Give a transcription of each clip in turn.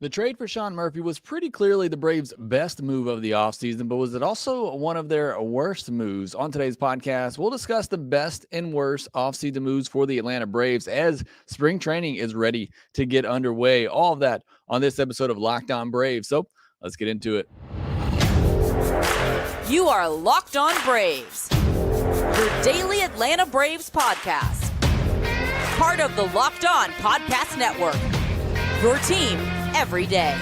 The trade for Sean Murphy was pretty clearly the Braves' best move of the offseason, but was it also one of their worst moves? On today's podcast, we'll discuss the best and worst offseason moves for the Atlanta Braves as spring training is ready to get underway. All of that on this episode of Lockedon Braves. So let's get into it. You are Locked On Braves, your daily Atlanta Braves podcast. Part of the Locked On Podcast Network, your team every day.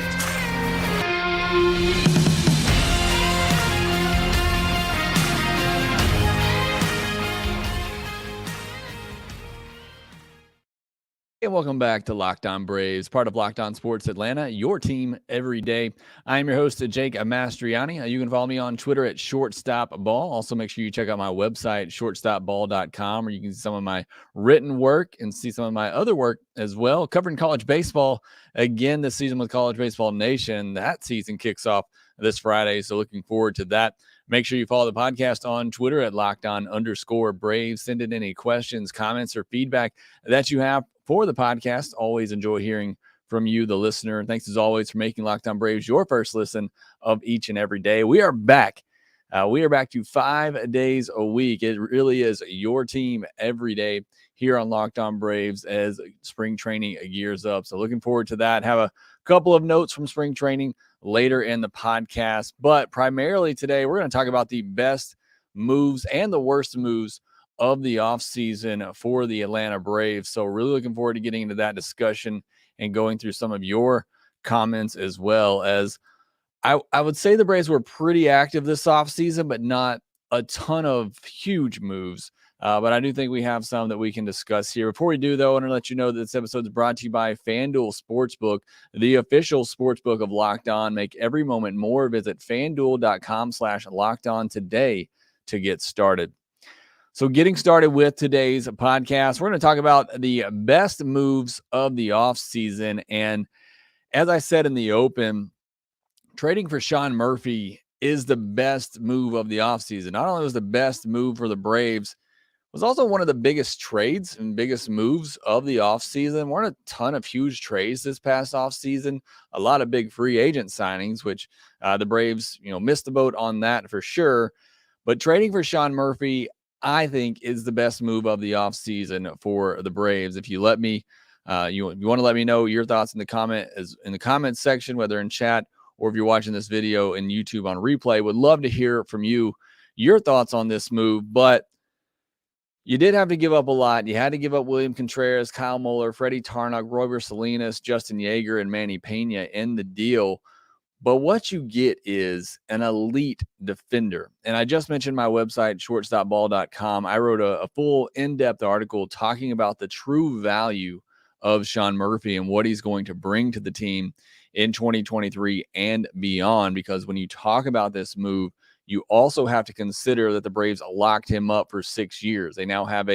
And welcome back to Locked On Braves, part of Locked On Sports Atlanta, your team every day. I'm your host, Jake Mastroianni. You can follow me on Twitter at shortstopball. Also, make sure you check out my website, shortstopball.com, where you can see some of my written work and see some of my other work as well, covering college baseball again this season with College Baseball Nation. That season kicks off this Friday, so looking forward to that. Make sure you follow the podcast on Twitter at LockedOn_Braves. Send in any questions, comments, or feedback that you have for the podcast. Always enjoy hearing from you, the listener. And thanks as always for making Locked On Braves your first listen of each and every day. We are back. We are back to 5 days a week. It really is your team every day here on Locked On Braves as spring training gears up. So looking forward to that. Have a couple of notes from spring training later in the podcast. But primarily today, we're going to talk about the best moves and the worst moves of the offseason for the Atlanta Braves. So really looking forward to getting into that discussion and going through some of your comments as well. As I would say the Braves were pretty active this offseason, but not a ton of huge moves. But I do think we have some that we can discuss here. Before we do, though, I want to let you know that this episode is brought to you by FanDuel Sportsbook, the official sportsbook of Locked On. Make every moment more. Visit FanDuel.com/LockedOn today to get started. So getting started with today's podcast, we're going to talk about the best moves of the offseason. And as I said in the open, trading for Sean Murphy is the best move of the offseason. Not only was the best move for the Braves, it was also one of the biggest trades and biggest moves of the offseason. Weren't a ton of huge trades this past offseason. A lot of big free agent signings, which the Braves, missed the boat on that for sure. But trading for Sean Murphy, I think, is the best move of the offseason for the Braves. If you let me, you want to let me know your thoughts in the comment section, whether in chat or if you're watching this video in YouTube on replay, would love to hear from you, your thoughts on this move. But you did have to give up a lot. You had to give up William Contreras, Kyle Muller, Freddie Tarnok, Royber Salinas, Justin Yeager, and Manny Pena in the deal. But what you get is an elite defender. And I just mentioned my website, shortstopball.com. I wrote a full in-depth article talking about the true value of Sean Murphy and what he's going to bring to the team in 2023 and beyond. Because when you talk about this move, you also have to consider that the Braves locked him up for 6 years. They now have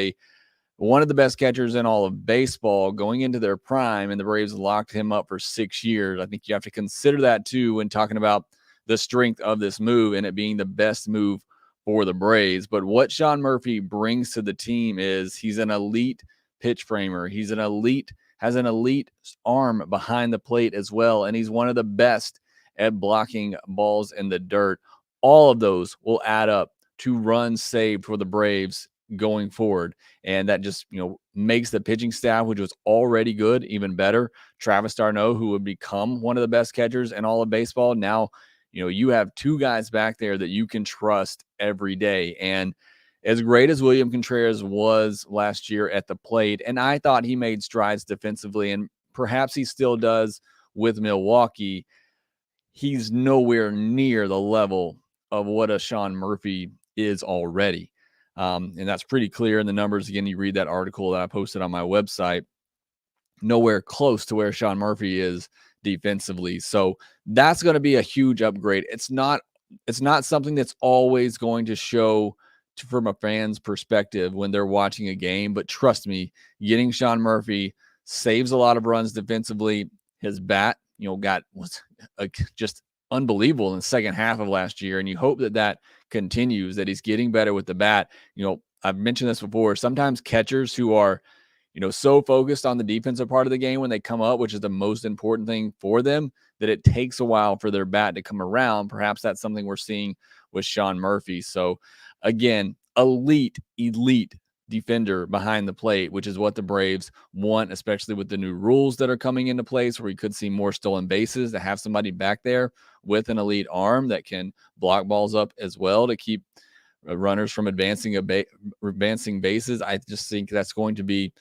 one of the best catchers in all of baseball going into their prime, and the Braves locked him up for 6 years. I think you have to consider that too when talking about the strength of this move and it being the best move for the Braves. But what Sean Murphy brings to the team is he's an elite pitch framer. Has an elite arm behind the plate as well, and he's one of the best at blocking balls in the dirt. All of those will add up to runs saved for the Braves going forward. And that just, makes the pitching staff, which was already good, even better. Travis d'Arnaud, who would become one of the best catchers in all of baseball. Now, you have two guys back there that you can trust every day. And as great as William Contreras was last year at the plate, and I thought he made strides defensively, and perhaps he still does with Milwaukee, he's nowhere near the level of what a Sean Murphy is already. And that's pretty clear in the numbers. Again, you read that article that I posted on my website, nowhere close to where Sean Murphy is defensively. So that's going to be a huge upgrade. It's not something that's always going to show from a fan's perspective when they're watching a game. But trust me, getting Sean Murphy saves a lot of runs defensively. His bat, was just unbelievable in the second half of last year. And you hope that continues, that he's getting better with the bat. I've mentioned this before. Sometimes catchers who are, so focused on the defensive part of the game when they come up, which is the most important thing for them, that it takes a while for their bat to come around. Perhaps that's something we're seeing with Sean Murphy. So again, elite defender behind the plate, which is what the Braves want, especially with the new rules that are coming into place where we could see more stolen bases, to have somebody back there with an elite arm that can block balls up as well to keep runners from advancing bases. I just think that's going to be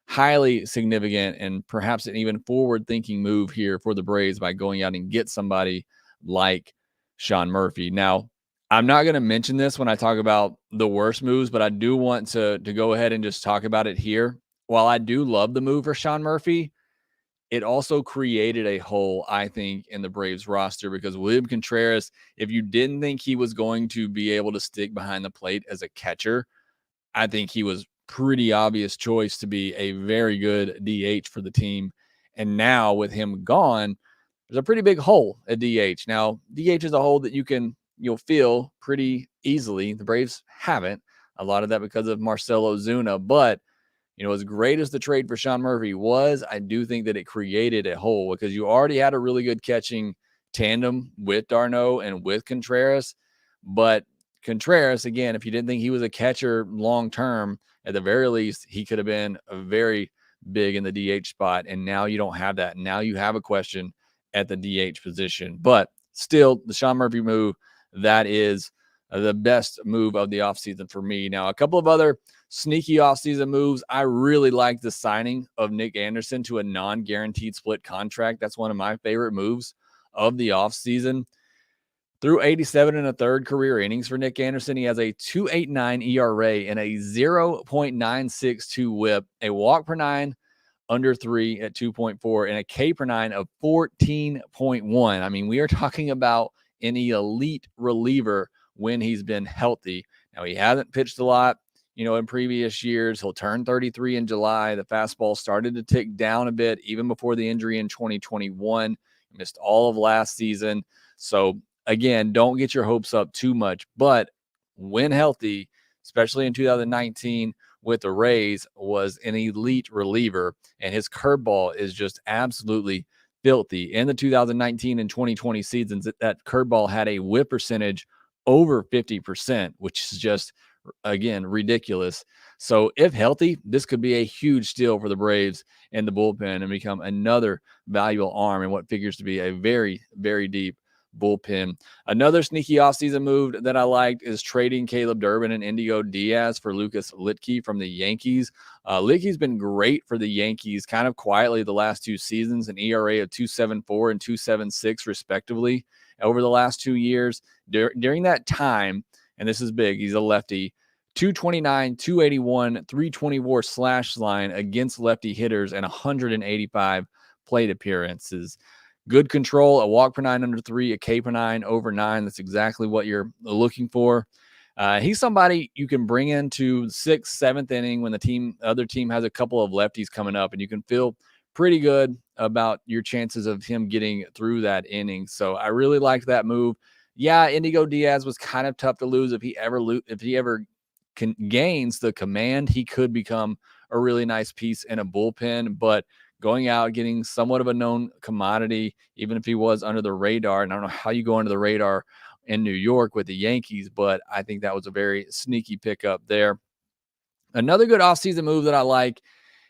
highly significant and perhaps an even forward-thinking move here for the Braves by going out and get somebody like Sean Murphy. Now, I'm not going to mention this when I talk about the worst moves, but I do want to go ahead and just talk about it here. While I do love the move for Sean Murphy, it also created a hole, I think, in the Braves roster, because William Contreras, if you didn't think he was going to be able to stick behind the plate as a catcher, I think he was pretty obvious choice to be a very good DH for the team. And now with him gone, there's a pretty big hole at DH. Now, DH is a hole that you'll fill pretty easily. The Braves haven't. A lot of that because of Marcell Ozuna. But, as great as the trade for Sean Murphy was, I do think that it created a hole because you already had a really good catching tandem with d'Arnaud and with Contreras. But Contreras, again, if you didn't think he was a catcher long term, at the very least, he could have been a very big in the DH spot. And now you don't have that. Now you have a question at the DH position. But still, the Sean Murphy move, that is the best move of the offseason for me. Now, a couple of other sneaky offseason moves. I really like the signing of Nick Anderson to a non-guaranteed split contract. That's one of my favorite moves of the offseason. Through 87 and a third career innings for Nick Anderson, he has a 2.89 ERA and a 0.962 WHIP, a walk per nine under 3 at 2.4, and a K per nine of 14.1. I mean, we are talking about an elite reliever when he's been healthy. Now, he hasn't pitched a lot, in previous years. He'll turn 33 in July. The fastball started to tick down a bit even before the injury in 2021. He missed all of last season. So, again, don't get your hopes up too much. But when healthy, especially in 2019 with the Rays, was an elite reliever. And his curveball is just absolutely filthy. In the 2019 and 2020 seasons, that curveball had a whip percentage over 50%, which is just, again, ridiculous. So if healthy, this could be a huge steal for the Braves and the bullpen and become another valuable arm in what figures to be a very, very deep bullpen. Another sneaky offseason move that I liked is trading Caleb Durbin and Indigo Diaz for Lucas Luetge from the Yankees. Luetge's been great for the Yankees kind of quietly the last two seasons, an ERA of 2.74 and 2.76 respectively over the last 2 years. During that time, and this is big, he's a lefty, 229, 281, 320 WAR slash line against lefty hitters and 185 plate appearances. Good control, a walk per nine under 3, a K per nine over 9. That's exactly what you're looking for. He's somebody you can bring into 6th, 7th inning when the other team has a couple of lefties coming up, and you can feel pretty good about your chances of him getting through that inning. So I really liked that move. Yeah, Indigo Diaz was kind of tough to lose. If he ever gains the command, he could become a really nice piece in a bullpen. But going out, getting somewhat of a known commodity, even if he was under the radar, and I don't know how you go under the radar in New York with the Yankees, but I think that was a very sneaky pickup there. Another good offseason move that I like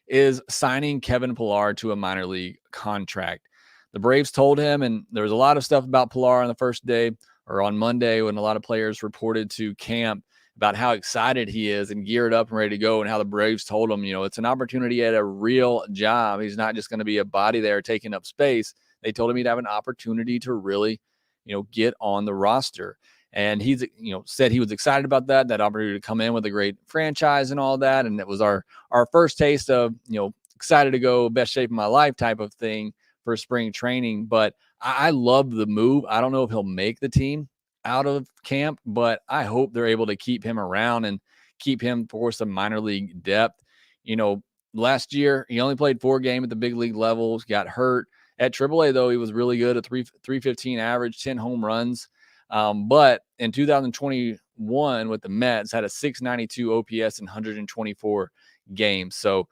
is signing Kevin Pillar to a minor league contract. The Braves told him, and there was a lot of stuff about Pillar on the first day or on Monday when a lot of players reported to camp about how excited he is and geared up and ready to go, and how the Braves told him, it's an opportunity at a real job. He's not just going to be a body there taking up space. They told him he'd have an opportunity to really, get on the roster. And he's, said he was excited about that opportunity to come in with a great franchise and all that. And it was our first taste of, excited to go, best shape of my life type of thing for spring training. But I love the move. I don't know if he'll make the team out of camp, but I hope they're able to keep him around and keep him for some minor league depth. Last year, he only played 4 games at the big league levels, got hurt. At AAA, though, he was really good, a 315 average, 10 home runs. But in 2021 with the Mets, had a 692 OPS in 124 games. So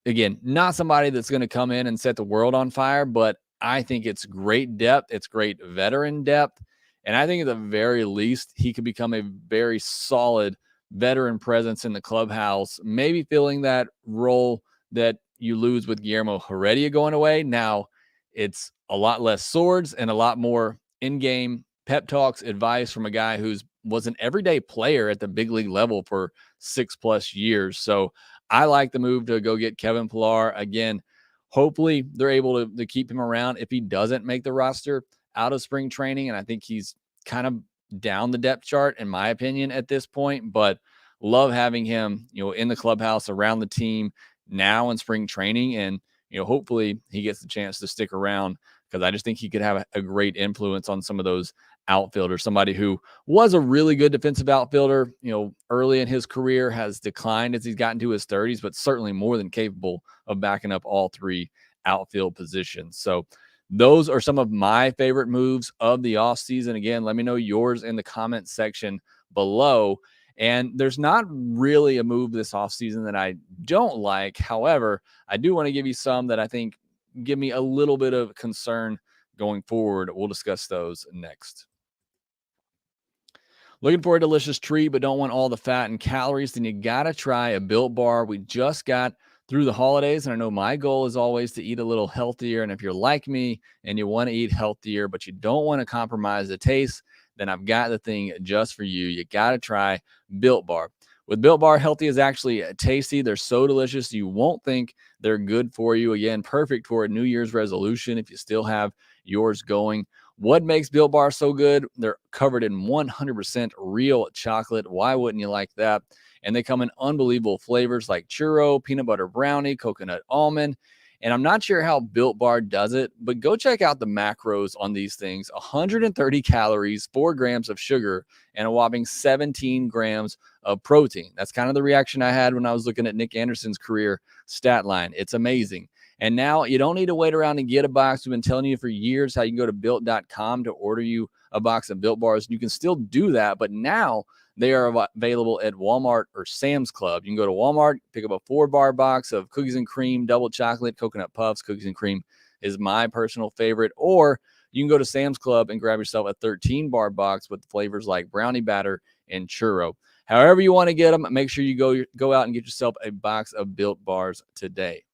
again, not somebody that's going to come in and set the world on fire, but I think it's great depth. It's great veteran depth. And I think at the very least, he could become a very solid veteran presence in the clubhouse, maybe filling that role that you lose with Guillermo Heredia going away. Now it's a lot less swords and a lot more in-game pep talks, advice from a guy who's was an everyday player at the big league level for 6+ years. So I like the move to go get Kevin Pillar. Again, hopefully they're able to keep him around if he doesn't make the roster out of spring training. And I think he's kind of down the depth chart, in my opinion, at this point. But love having him, in the clubhouse around the team now in spring training. And, hopefully he gets the chance to stick around because I just think he could have a great influence on some of those outfielders. Somebody who was a really good defensive outfielder, early in his career, has declined as he's gotten to his 30s, but certainly more than capable of backing up all three outfield positions. So those are some of my favorite moves of the offseason. Again, let me know yours in the comment section below. And there's not really a move this offseason that I don't like. However, I do want to give you some that I think give me a little bit of concern going forward. We'll discuss those next. Looking for a delicious treat, but don't want all the fat and calories? Then you got to try a Built Bar. We just got through the holidays, and I know my goal is always to eat a little healthier. And if you're like me and you want to eat healthier, but you don't want to compromise the taste, then I've got the thing just for you. You got to try Built Bar. With Built Bar, healthy is actually tasty. They're so delicious, you won't think they're good for you. Again, perfect for a New Year's resolution if you still have yours going. What makes Built Bar so good? They're covered in 100% real chocolate. Why wouldn't you like that? And they come in unbelievable flavors like churro, peanut butter brownie, coconut almond. And I'm not sure how Built Bar does it, but go check out the macros on these things. 130 calories, 4 grams of sugar, and a whopping 17 grams of protein. That's kind of the reaction I had when I was looking at Nick Anderson's career stat line. It's amazing. And now you don't need to wait around and get a box. We've been telling you for years how you can go to built.com to order you a box of Built Bars. You can still do that, but now they are available at Walmart or Sam's Club. You can go to Walmart, pick up a 4-bar box of cookies and cream, double chocolate, coconut puffs. Cookies and cream is my personal favorite. Or you can go to Sam's Club and grab yourself a 13-bar box with flavors like brownie batter and churro. However you want to get them, make sure you go out and get yourself a box of Built Bars today.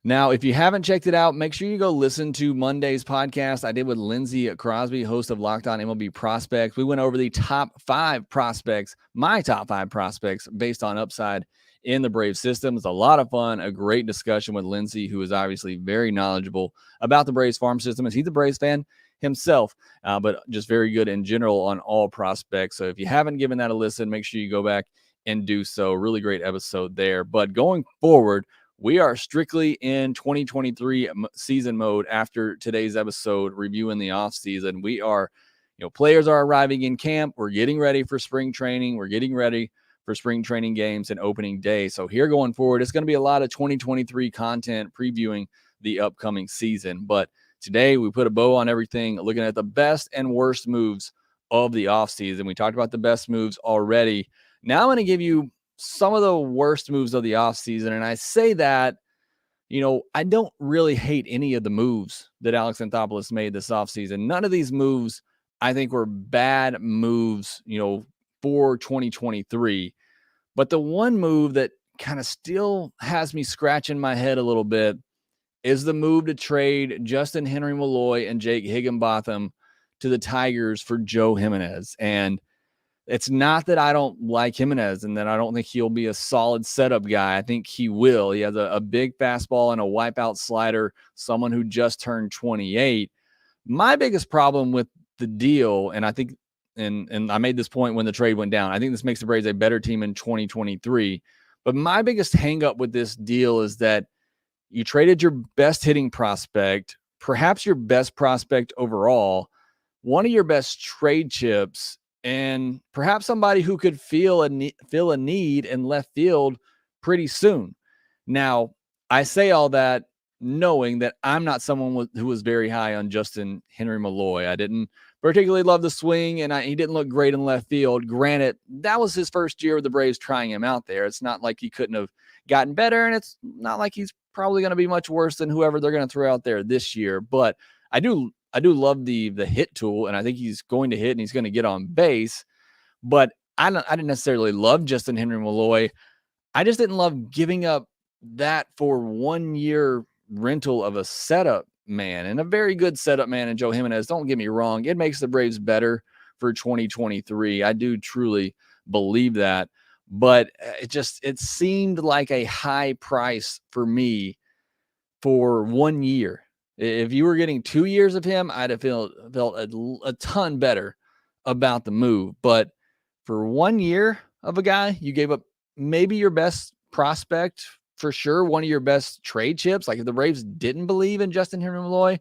Now, if you haven't checked it out, make sure you go listen to Monday's podcast I did with Lindsey Crosby, host of Lockedon MLB Prospects. We went over the top 5 prospects, my top 5 prospects based on upside in the Braves system. It's a lot of fun, a great discussion with Lindsey, who is obviously very knowledgeable about the Braves farm system, as he's a Braves fan himself, but just very good in general on all prospects. So if you haven't given that a listen, make sure you go back and do so. Really great episode there. But going forward, we are strictly in 2023 season mode after today's episode, reviewing the offseason. We are, players are arriving in camp. We're getting ready for spring training. We're getting ready for spring training games and opening day. So here going forward, it's going to be a lot of 2023 content previewing the upcoming season. But today we put a bow on everything, looking at the best and worst moves of the offseason. We talked about the best moves already. Now I'm going to give you some of the worst moves of the offseason. And I say that, I don't really hate any of the moves that Alex Anthopoulos made this offseason. None of these moves, I think, were bad moves, for 2023. But the one move that kind of still has me scratching my head a little bit is the move to trade Justin Henry Malloy and Jake Higginbotham to the Tigers for Joe Jimenez. And it's not that I don't like Jimenez and that I don't think he'll be a solid setup guy. I think he will. He has a big fastball and a wipeout slider, someone who just turned 28. My biggest problem with the deal, and I think, and I made this point when the trade went down, I think this makes the Braves a better team in 2023. But my biggest hang up with this deal is that you traded your best hitting prospect, perhaps your best prospect overall, one of your best trade chips, and perhaps somebody who could fill a need in left field pretty soon. Now, I say all that knowing that I'm not someone who was very high on Justin Henry Malloy. I didn't particularly love the swing, and he didn't look great in left field. Granted, that was his first year with the Braves trying him out there. It's not like he couldn't have gotten better, and it's not like he's probably going to be much worse than whoever they're going to throw out there this year. But I do love the hit tool, and I think he's going to hit and he's going to get on base. But I didn't necessarily love Justin Henry Malloy. I just didn't love giving up that for 1 year rental of a setup man, and a very good setup man in Joe Jimenez. Don't get me wrong. It makes the Braves better for 2023. I do truly believe that, but it seemed like a high price for me for 1 year. If you were getting 2 years of him, I'd have felt a ton better about the move. But for 1 year of a guy, you gave up maybe your best prospect, for sure, one of your best trade chips. Like, if the Braves didn't believe in Justin Henry Malloy,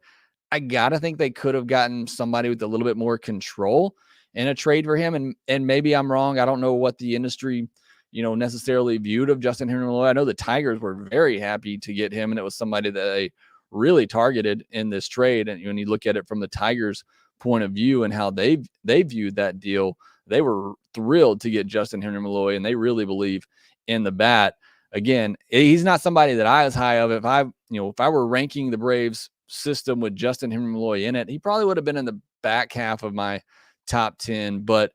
I got to think they could have gotten somebody with a little bit more control in a trade for him. And maybe I'm wrong. I don't know what the industry, necessarily viewed of Justin Henry Malloy. I know the Tigers were very happy to get him, and it was somebody that they really targeted in this trade. And when you look at it from the Tigers' point of view and how they viewed that deal, they were thrilled to get Justin Henry Malloy, and they really believe in the bat. Again, he's not somebody that I was high of. If I were ranking the Braves system with Justin Henry Malloy in it, he probably would have been in the back half of my top 10. But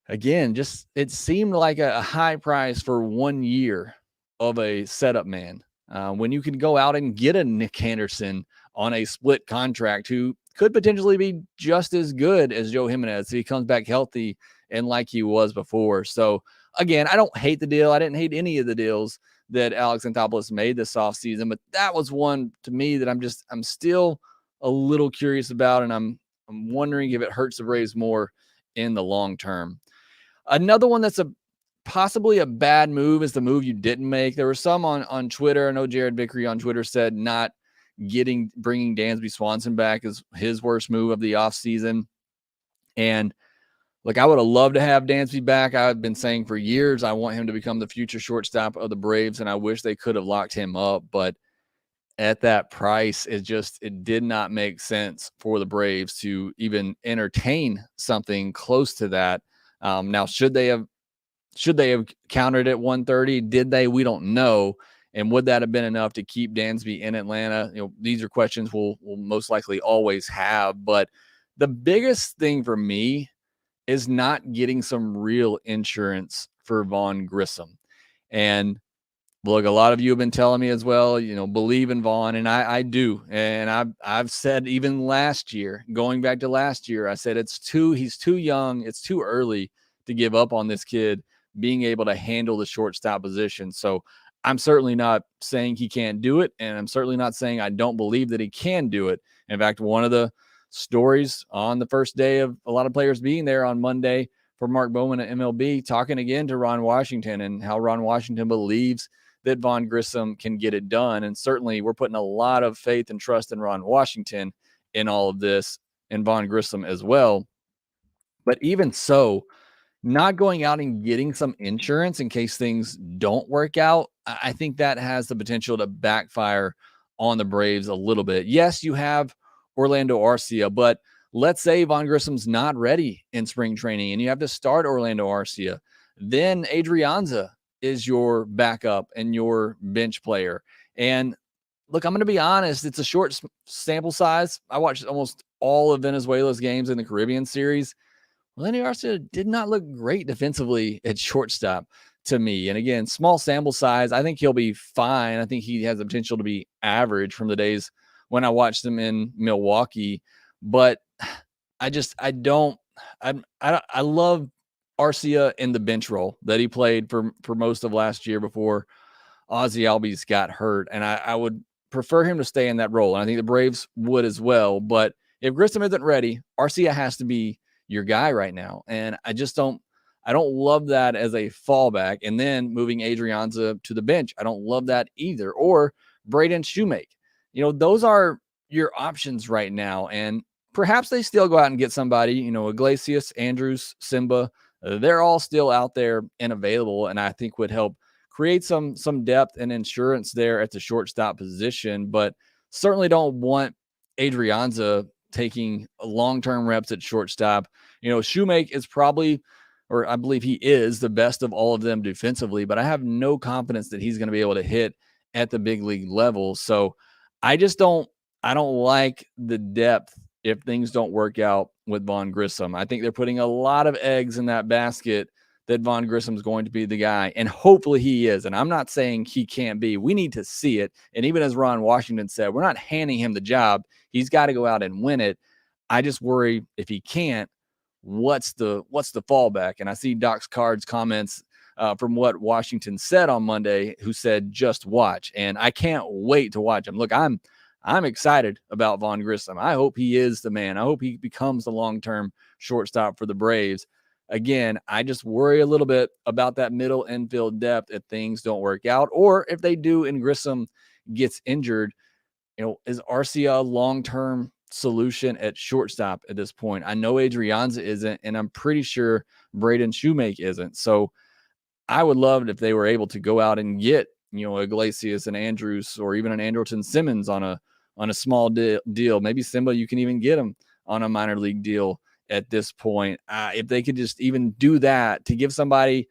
again, just it seemed like a high price for 1 year of a setup man. When you can go out and get a Nick Anderson on a split contract who could potentially be just as good as Joe Jimenez if he comes back healthy and like he was before. So again, I don't hate the deal. I didn't hate any of the deals that Alex Anthopoulos made this offseason, but that was one to me that I'm still a little curious about, and I'm wondering if it hurts the Braves more in the long term. Another one that's possibly a bad move is the move you didn't make. There were some on Twitter. I know Jared Vickery on Twitter said not bringing Dansby Swanson back is his worst move of the offseason. And look, I would have loved to have Dansby back. I've been saying for years I want him to become the future shortstop of the Braves, and I wish they could have locked him up. But at that price, it did not make sense for the Braves to even entertain something close to that. Now, should they have countered at 130? Did they? We don't know. And would that have been enough to keep Dansby in Atlanta? These are questions we'll most likely always have. But the biggest thing for me is not getting some real insurance for Vaughn Grissom. And look, a lot of you have been telling me as well, believe in Vaughn, and I do. And I've said even last year, going back to last year, I said he's too young, it's too early to give up on this kid being able to handle the shortstop position. So I'm certainly not saying he can't do it, and I'm certainly not saying I don't believe that he can do it. In fact, one of the stories on the first day of a lot of players being there on Monday for Mark Bowman at MLB, talking again to Ron Washington and how Ron Washington believes that Vaughn Grissom can get it done. And certainly we're putting a lot of faith and trust in Ron Washington in all of this, and Vaughn Grissom as well. But even so, not going out and getting some insurance in case things don't work out, I think that has the potential to backfire on the Braves a little bit. Yes, you have Orlando Arcia, but let's say Vaughn Grissom's not ready in spring training and you have to start Orlando Arcia. Then Adrianza is your backup and your bench player. And look, I'm going to be honest, it's a short sample size. I watched almost all of Venezuela's games in the Caribbean series. Orlando Arcia did not look great defensively at shortstop to me. And again, small sample size. I think he'll be fine. I think he has the potential to be average from the days when I watched him in Milwaukee. But I love Arcia in the bench role that he played for most of last year before Ozzie Albies got hurt. And I would prefer him to stay in that role. And I think the Braves would as well. But if Grissom isn't ready, Arcia has to be your guy right now. And I don't love that as a fallback. And then moving Adrianza to the bench, I don't love that either. Or Braden Shoemake. Those are your options right now. And perhaps they still go out and get somebody, Iglesias, Andrews, Simba. They're all still out there and available, and I think would help create some depth and insurance there at the shortstop position. But certainly don't want Adrianza taking long-term reps at shortstop. Shoemake is probably, or I believe he is, the best of all of them defensively, but I have no confidence that he's going to be able to hit at the big league level. So I don't like the depth if things don't work out with Vaughn Grissom. I think they're putting a lot of eggs in that basket that Vaughn Grissom is going to be the guy, and hopefully he is. And I'm not saying he can't be. We need to see it. And even as Ron Washington said, we're not handing him the job. He's got to go out and win it. I just worry if he can't, what's the fallback? And I see Doc's Cards comments from what Washington said on Monday, who said, just watch. And I can't wait to watch him. Look, I'm excited about Vaughn Grissom. I hope he is the man. I hope he becomes the long-term shortstop for the Braves. Again, I just worry a little bit about that middle infield depth if things don't work out, or if they do and Grissom gets injured. Is Arcia a long-term solution at shortstop at this point? I know Adrianza isn't, and I'm pretty sure Braden Shoemake isn't. So I would love it if they were able to go out and get, Iglesias and Andrews, or even an Andrelton Simmons on a small deal. Maybe Simba, you can even get him on a minor league deal at this point. If they could just even do that to give somebody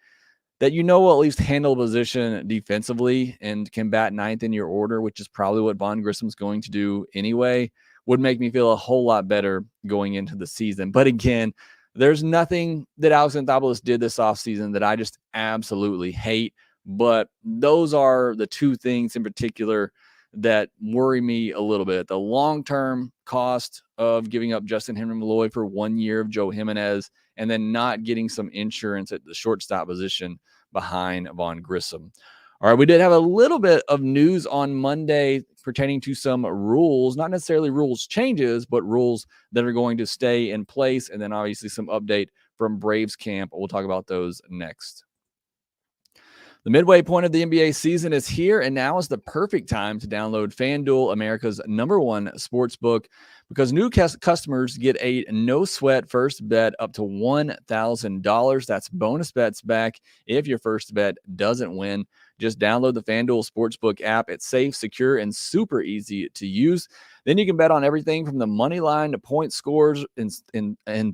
that will at least handle a position defensively and can bat ninth in your order, which is probably what Vaughn Grissom's going to do anyway, would make me feel a whole lot better going into the season. But again, there's nothing that Alex Anthopoulos did this offseason that I just absolutely hate. But those are the two things in particular that worry me a little bit. The long-term cost of giving up Justin Henry Malloy for 1 year of Joe Jimenez, and then not getting some insurance at the shortstop position behind Vaughn Grissom. All right, we did have a little bit of news on Monday pertaining to some rules, not necessarily rules changes, but rules that are going to stay in place. And then obviously some update from Braves camp. We'll talk about those next. The midway point of the NBA season is here, and now is the perfect time to download FanDuel, America's #1 sportsbook, because new customers get a no-sweat first bet up to $1,000. That's bonus bets back if your first bet doesn't win. Just download the FanDuel Sportsbook app. It's safe, secure, and super easy to use. Then you can bet on everything from the money line to point scores and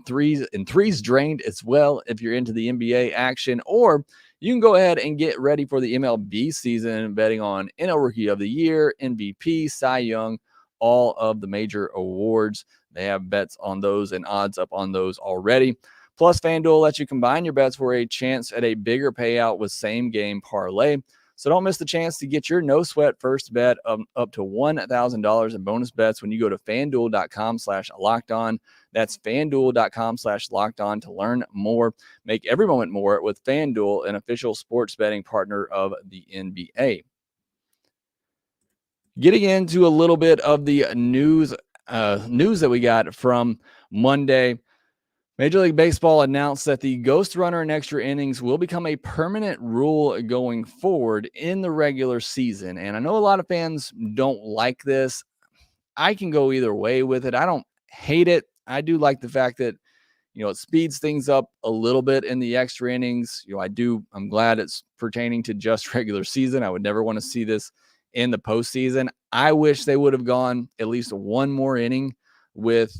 threes drained as well if you're into the NBA action, or you can go ahead and get ready for the MLB season, betting on NL Rookie of the Year, MVP, Cy Young, all of the major awards. They have bets on those and odds up on those already. Plus, FanDuel lets you combine your bets for a chance at a bigger payout with same-game parlay. So don't miss the chance to get your no-sweat first bet up to $1,000 in bonus bets when you go to FanDuel.com/LockedOn. That's FanDuel.com/LockedOn to learn more. Make every moment more with FanDuel, an official sports betting partner of the NBA. Getting into a little bit of the news that we got from Monday. Major League Baseball announced that the ghost runner in extra innings will become a permanent rule going forward in the regular season. And I know a lot of fans don't like this. I can go either way with it. I don't hate it. I do like the fact that, it speeds things up a little bit in the extra innings. I'm glad it's pertaining to just regular season. I would never want to see this in the postseason. I wish they would have gone at least one more inning with,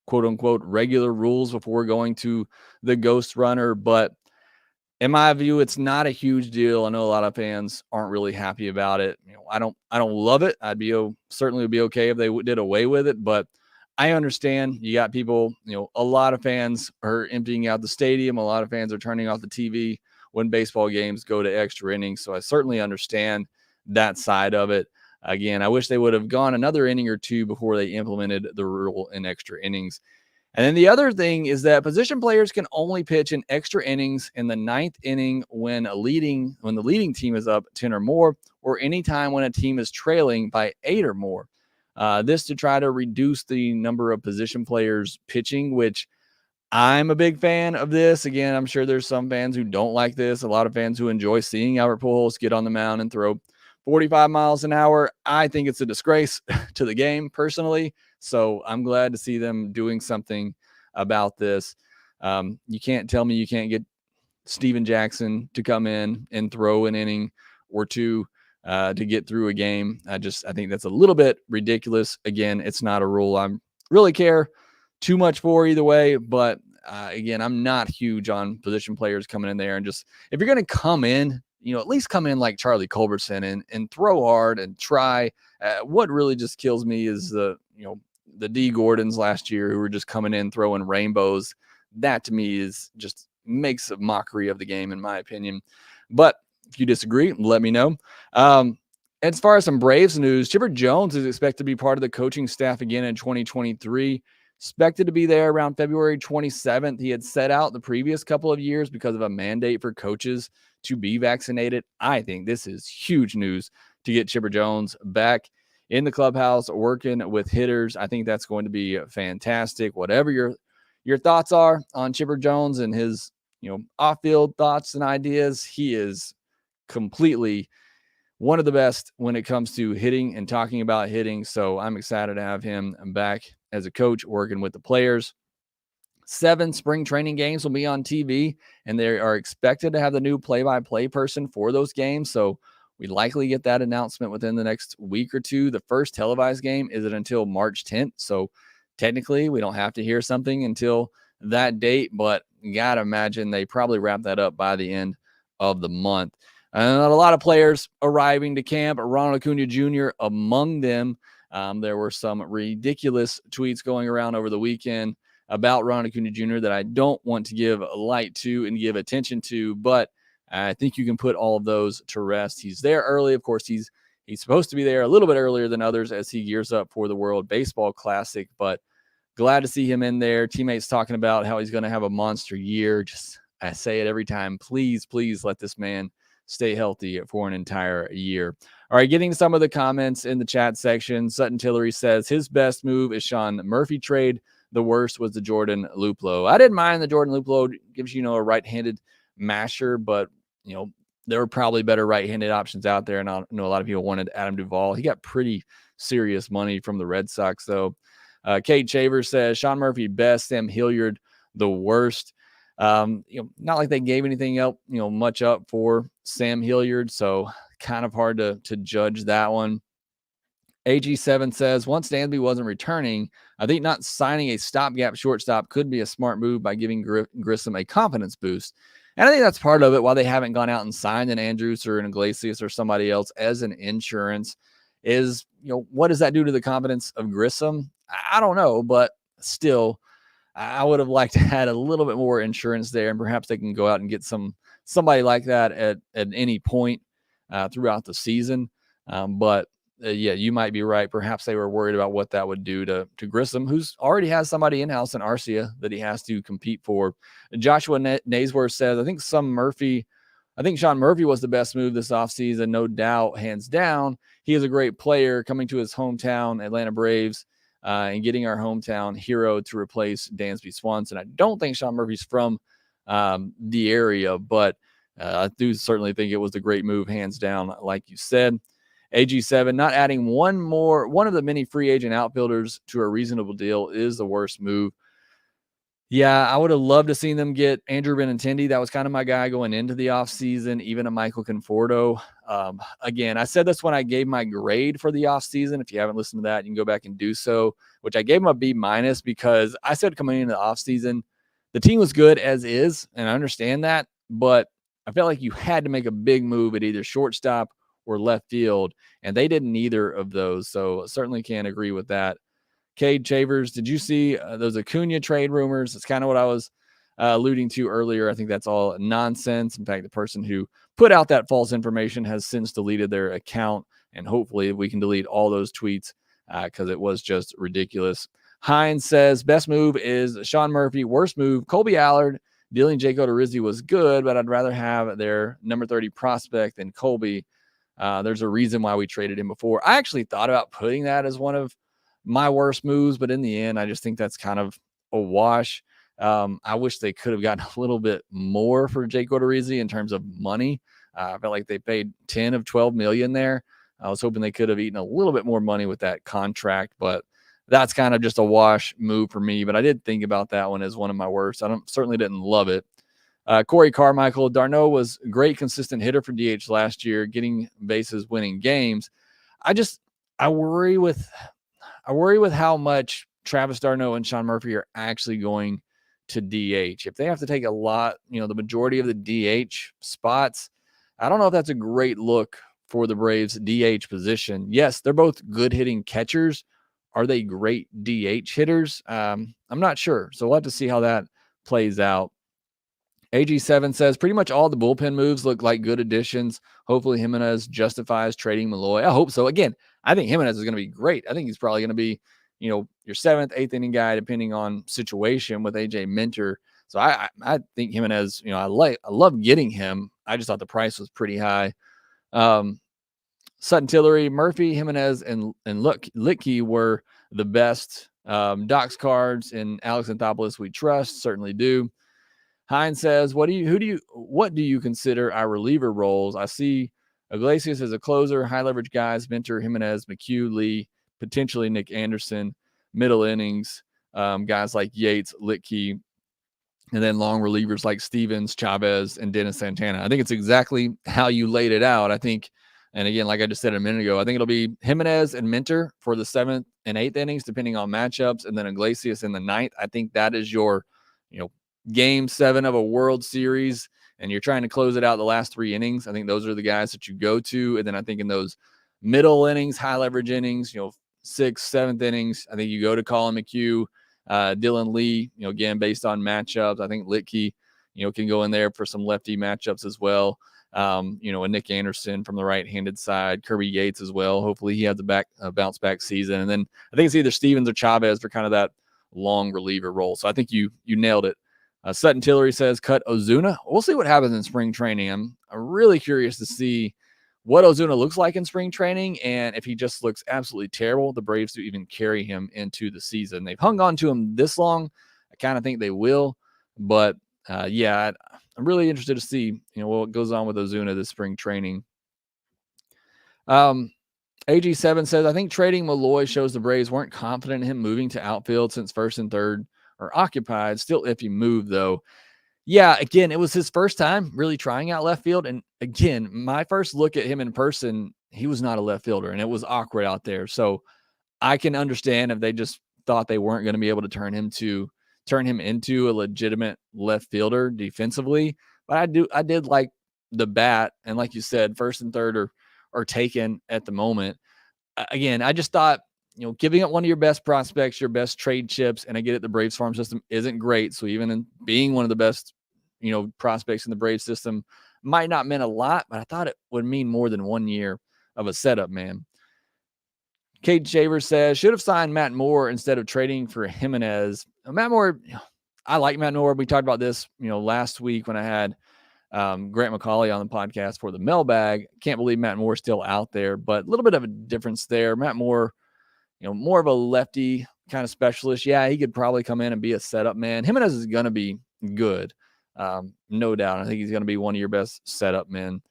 quote unquote regular rules before going to the ghost runner. But in my view, it's not a huge deal. I know a lot of fans aren't really happy about it. I don't love it. Certainly would be okay if they did away with it, but I understand you got people, a lot of fans are emptying out the stadium. A lot of fans are turning off the TV when baseball games go to extra innings. So I certainly understand that side of it. Again, I wish they would have gone another inning or two before they implemented the rule in extra innings. And then the other thing is that position players can only pitch in extra innings in the ninth inning when the leading team is up 10 or more, or anytime when a team is trailing by 8 or more. This to try to reduce the number of position players pitching, which I'm a big fan of this. Again, I'm sure there's some fans who don't like this. A lot of fans who enjoy seeing Albert Pujols get on the mound and throw 45 miles an hour. I think it's a disgrace to the game personally. So I'm glad to see them doing something about this. You can't tell me you can't get Steven Jackson to come in and throw an inning or two to get through a game. I think that's a little bit ridiculous. Again, it's not a rule I'm really care too much for either way. But again, I'm not huge on position players coming in there. And just, if you're going to come in, at least come in like Charlie Culberson and throw hard and try. What really just kills me is the D Gordons last year who were just coming in throwing rainbows. That to me is just makes a mockery of the game, in my opinion. But if you disagree, let me know. As far as some Braves news, Chipper Jones is expected to be part of the coaching staff again in 2023. Expected to be there around February 27th. He had set out the previous couple of years because of a mandate for coaches to be vaccinated. I think this is huge news to get Chipper Jones back in the clubhouse working with hitters. I think that's going to be fantastic. Whatever your thoughts are on Chipper Jones and his off-field thoughts and ideas, he is completely one of the best when it comes to hitting and talking about hitting. So I'm excited to have him back as a coach working with the players. 7 spring training games will be on TV, and they are expected to have the new play-by-play person for those games. So we likely get that announcement within the next week or two. The first televised game isn't until March 10th. So technically we don't have to hear something until that date, but you got to imagine they probably wrap that up by the end of the month. And a lot of players arriving to camp, Ronald Acuna Jr. among them. There were some ridiculous tweets going around over the weekend about Ronald Acuna Jr. that I don't want to give light to and give attention to, but I think you can put all of those to rest. He's there early. Of course, he's supposed to be there a little bit earlier than others as he gears up for the World Baseball Classic, but glad to see him in there. Teammates talking about how he's going to have a monster year. I say it every time. Please, please let this man stay healthy for an entire year. All right, getting to some of the comments in the chat section. Sutton Tillery says his best move is Sean Murphy trade. The worst was the Jordan Luplow. I didn't mind the Jordan Luplow. Gives you a right-handed masher, but there were probably better right-handed options out there. And I know a lot of people wanted Adam Duvall. He got pretty serious money from the Red Sox, though. Kate Shaver says Sean Murphy best, Sam Hilliard the worst. Not like they gave anything up, much up for Sam Hilliard, so kind of hard to judge that one. AG7 says once Dansby wasn't returning, I think not signing a stopgap shortstop could be a smart move by giving Grissom a confidence boost. And I think that's part of it, why they haven't gone out and signed an Andrews or an Iglesias or somebody else as an insurance is, what does that do to the confidence of Grissom? I don't know, but still, I would have liked to have a little bit more insurance there, and perhaps they can go out and get somebody like that at any point throughout the season. But yeah, you might be right. Perhaps they were worried about what that would do to Grissom, who's already has somebody in-house in Arcia that he has to compete for. Joshua Naisworth says, I think Sean Murphy was the best move this offseason, no doubt, hands down. He is a great player coming to his hometown, Atlanta Braves, and getting our hometown hero to replace Dansby Swanson. I don't think Sean Murphy's from the area, but I do certainly think it was a great move, hands down, like you said. AG7, not adding one of the many free agent outfielders to a reasonable deal is the worst move. Yeah, I would have loved to seen them get Andrew Benintendi. That was kind of my guy going into the offseason, even a Michael Conforto. Again, I said this when I gave my grade for the offseason. If you haven't listened to that, you can go back and do so, which I gave him a B- because I said coming into the offseason, the team was good as is, and I understand that, but I felt like you had to make a big move at either shortstop or left field, and they didn't either of those, so certainly can't agree with that. Cade Chavers, did you see those Acuna trade rumors? It's kind of what I was alluding to earlier. I think that's all nonsense. In fact, the person who put out that false information has since deleted their account, and hopefully we can delete all those tweets because it was just ridiculous. Hines says, best move is Sean Murphy. Worst move, Colby Allard. Dealing Jake Odorizzi was good, but I'd rather have their number 30 prospect than Colby. There's a reason why we traded him before. I actually thought about putting that as one of my worst moves, but in the end, I just think that's kind of a wash. I wish they could have gotten a little bit more for Jake Odorizzi in terms of money. I felt like they paid 10 of 12 million there. I was hoping they could have eaten a little bit more money with that contract, but that's kind of just a wash move for me. But I did think about that one as one of my worst. Certainly didn't love it. Corey Carmichael, d'Arnaud was a great consistent hitter for DH last year, getting bases, winning games. I worry with how much Travis d'Arnaud and Sean Murphy are actually going to DH. If they have to take a lot, the majority of the DH spots, I don't know if that's a great look for the Braves DH position. Yes, they're both good hitting catchers. Are they great DH hitters? I'm not sure. So we'll have to see how that plays out. AG7 says pretty much all the bullpen moves look like good additions. Hopefully Jimenez justifies trading Malloy. I hope so. Again, I think Jimenez is going to be great. I think he's probably going to be, your 7th, 8th inning guy, depending on situation with AJ Minter. So I think Jimenez, I love getting him. I just thought the price was pretty high. Sutton Tillery, Murphy, Jimenez, and Litke were the best. Doc's cards and Alex Anthopoulos we trust, certainly do. Hines says, what do you consider our reliever roles? I see Iglesias as a closer, high leverage guys, Minter, Jimenez, McHugh, Lee, potentially Nick Anderson, middle innings, guys like Yates, Litke, and then long relievers like Stevens, Chavez, and Dennis Santana. I think it's exactly how you laid it out. I think, and again, like I just said a minute ago, I think it'll be Jimenez and Minter for the 7th and 8th innings, depending on matchups, and then Iglesias in the 9th. I think that is your, game 7 of a World Series, and you're trying to close it out the last 3 innings. I think those are the guys that you go to. And then I think in those middle innings, high leverage innings, 6th, 7th innings, I think you go to Colin McHugh, Dylan Lee, again, based on matchups. I think Litke, can go in there for some lefty matchups as well. And Nick Anderson from the right-handed side, Kirby Yates as well. Hopefully he has a bounce back season. And then I think it's either Stevens or Chavez for kind of that long reliever role. So I think you nailed it. Sutton Tillery says, cut Ozuna. We'll see what happens in spring training. I'm really curious to see what Ozuna looks like in spring training, and if he just looks absolutely terrible, the Braves to even carry him into the season. They've hung on to him this long. I kind of think they will, but I'm really interested to see, what goes on with Ozuna this spring training. AG7 says, I think trading Malloy shows the Braves weren't confident in him moving to outfield since 1st and 3rd are occupied. Still iffy move, though. Yeah, again, it was his first time really trying out left field. And again, my first look at him in person, he was not a left fielder, and it was awkward out there. So I can understand if they just thought they weren't going to be able to turn him into a legitimate left fielder defensively. But I did like the bat. And like you said, 1st and 3rd are taken at the moment. Again, I just thought, giving up one of your best prospects, your best trade chips, and I get it, the Braves farm system isn't great. So even in being one of the best, prospects in the Braves system might not mean a lot, but I thought it would mean more than 1 year of a setup, man. Kate Shaver says, should have signed Matt Moore instead of trading for Jimenez. Matt Moore, I like Matt Moore. We talked about this, last week when I had Grant McCauley on the podcast for the mailbag. Can't believe Matt Moore's still out there, but a little bit of a difference there. Matt Moore, more of a lefty kind of specialist. Yeah, he could probably come in and be a setup man. Jimenez is going to be good. No doubt. I think he's going to be one of your best setup men.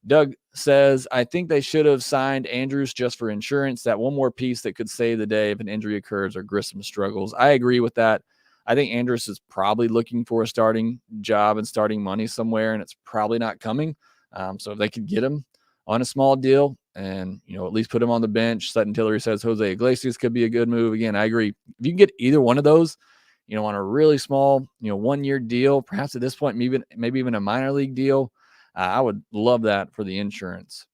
Doug says, I think they should have signed Andrews just for insurance. That one more piece that could save the day if an injury occurs or Grissom struggles. I agree with that. I think Andrews is probably looking for a starting job and starting money somewhere, and it's probably not coming. So if they could get him on a small deal and, at least put him on the bench. Sutton Tillery says Jose Iglesias could be a good move. Again, I agree. If you can get either one of those, on a really small, 1 year deal, perhaps at this point, maybe even a minor league deal, I would love that for the insurance.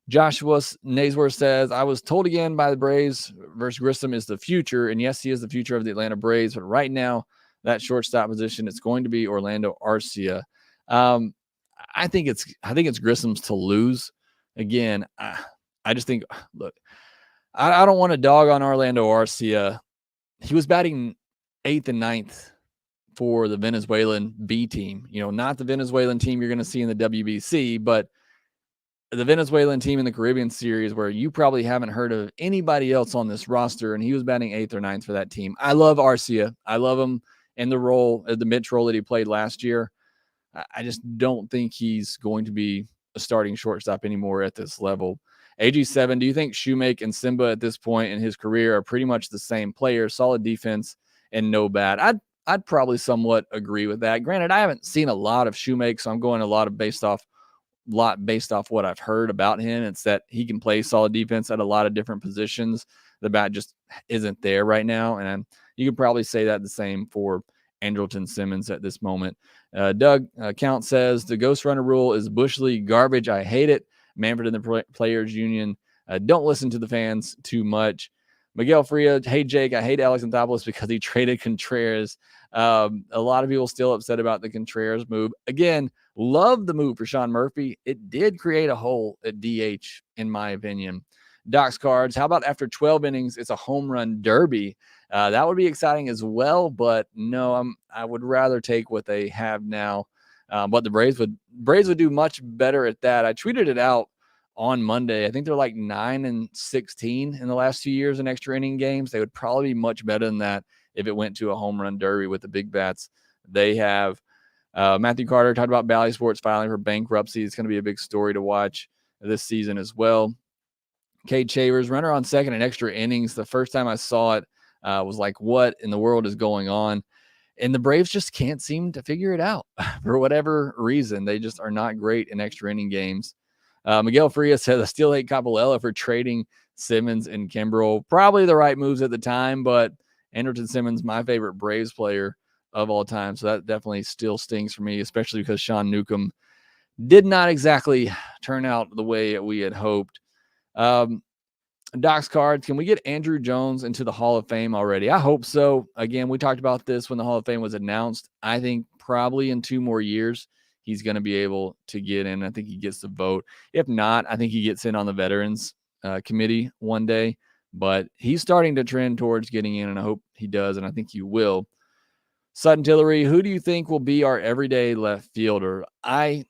Joshua Naisworth says, I was told again by the Braves versus Grissom is the future. And yes, he is the future of the Atlanta Braves. But right now, that shortstop position, it's going to be Orlando Arcia. I think it's Grissom's to lose. Again, I just think, look, I don't want to dog on Orlando Arcia. He was batting 8th and 9th for the Venezuelan B team. Not the Venezuelan team you're going to see in the WBC, but the Venezuelan team in the Caribbean Series, where you probably haven't heard of anybody else on this roster, and he was batting 8th or 9th for that team. I love Arcia. I love him in the role, the Mitch role that he played last year. I just don't think he's going to be a starting shortstop anymore at this level. AG7, do you think Shoemake and Simba at this point in his career are pretty much the same players, solid defense and no bat? I'd probably somewhat agree with that. Granted, I haven't seen a lot of Shoemake, so I'm going a lot based off what I've heard about him. It's that he can play solid defense at a lot of different positions. the bat just isn't there right now. And you could probably say that the same for Andrelton Simmons at this moment. Doug Count says the ghost runner rule is Bush League garbage. I hate it. Manfred and the Players Union don't listen to the fans too much. Miguel Fria, hey, Jake, I hate Alex Anthopoulos because he traded Contreras. A lot of people still upset about the Contreras move. Again, love the move for Sean Murphy. It did create a hole at DH, in my opinion. Doc's Cards, how about after 12 innings, it's a home run derby? That would be exciting as well, but no, I would rather take what they have now. But the Braves would do much better at that. I tweeted it out on Monday. I think they're like 9-16 in the last 2 years in extra inning games. They would probably be much better than that if it went to a home run derby with the big bats they have. Matthew Carter talked about Bally Sports filing for bankruptcy. It's going to be a big story to watch this season as well. Cade Shavers, runner on second in extra innings. The first time I saw it was like, what in the world is going on? And the Braves just can't seem to figure it out for whatever reason. They just are not great in extra inning games. Miguel Frias says, I still hate Capolella for trading Simmons and Kimbrel. Probably the right moves at the time, but Andrelton Simmons, my favorite Braves player of all time. So that definitely still stings for me, especially because Sean Newcomb did not exactly turn out the way we had hoped. Doc's Cards, can we get Andrew Jones into the Hall of Fame already? I hope so. Again, we talked about this when the Hall of Fame was announced. I think probably in 2 more years, he's going to be able to get in. I think he gets the vote. If not, I think he gets in on the Veterans Committee one day. But he's starting to trend towards getting in, and I hope he does, and I think he will. Sutton Tillery, who do you think will be our everyday left fielder? I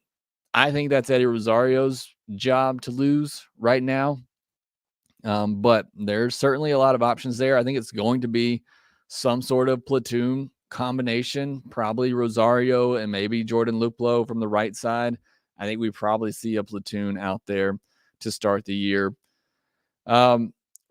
think that's Eddie Rosario's job to lose right now. But there's certainly a lot of options there. I think it's going to be some sort of platoon combination, probably Rosario and maybe Jordan Luplow from the right side. I think we probably see a platoon out there to start the year.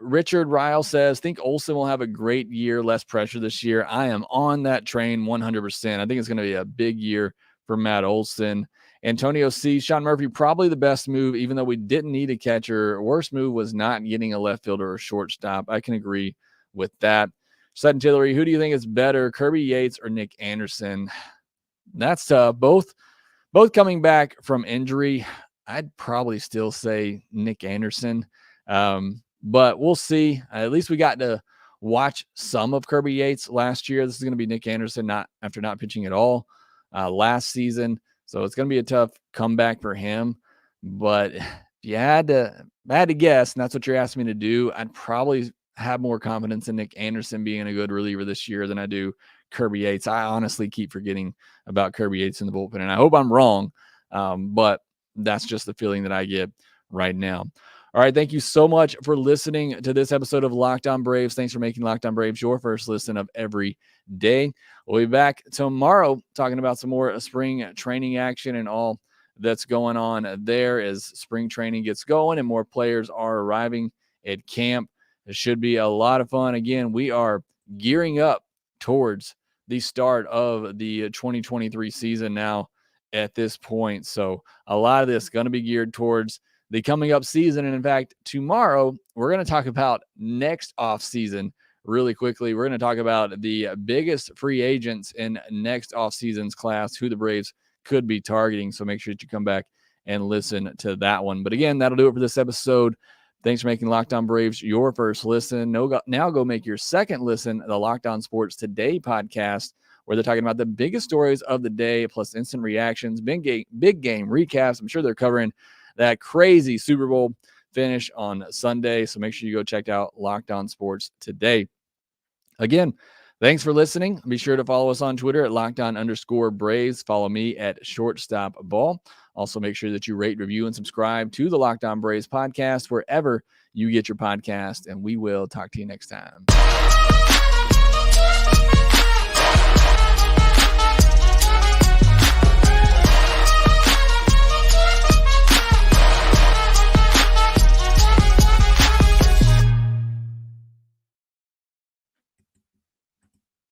Richard Ryle says, think Olsen will have a great year, less pressure this year. I am on that train 100%. I think it's going to be a big year for Matt Olsen. Antonio C. Sean Murphy, probably the best move, even though we didn't need a catcher. Worst move was not getting a left fielder or shortstop. I can agree with that. Sutton Tillery, who do you think is better, Kirby Yates or Nick Anderson? That's tough. Both coming back from injury. I'd probably still say Nick Anderson. But we'll see. At least we got to watch some of Kirby Yates last year. This is going to be Nick Anderson after not pitching at all last season. So it's going to be a tough comeback for him. But if you had to guess, and that's what you're asking me to do, I'd probably have more confidence in Nick Anderson being a good reliever this year than I do Kirby Yates. I honestly keep forgetting about Kirby Yates in the bullpen, and I hope I'm wrong. But that's just the feeling that I get right now. All right, thank you so much for listening to this episode of Lockedon Braves. Thanks for making Lockedon Braves your first listen of every day. We'll be back tomorrow talking about some more spring training action and all that's going on there as spring training gets going and more players are arriving at camp. It should be a lot of fun. Again, we are gearing up towards the start of the 2023 season now at this point. So a lot of this is going to be geared towards the coming up season. And in fact, tomorrow we're going to talk about next offseason really quickly. We're going to talk about the biggest free agents in next offseason's class, who the Braves could be targeting. So make sure that you come back and listen to that one. But again, that'll do it for this episode. Thanks for making Locked On Braves your first listen. Now go make your second listen, the Locked On Sports Today podcast, where they're talking about the biggest stories of the day, plus instant reactions, big game recaps. I'm sure they're covering that crazy Super Bowl finish on Sunday. So make sure you go check out Locked On Sports Today. Again, thanks for listening. Be sure to follow us on Twitter at @LockedOn_Braves. Follow me at ShortstopBall. Also, make sure that you rate, review, and subscribe to the Locked On Braves podcast wherever you get your podcast. And we will talk to you next time.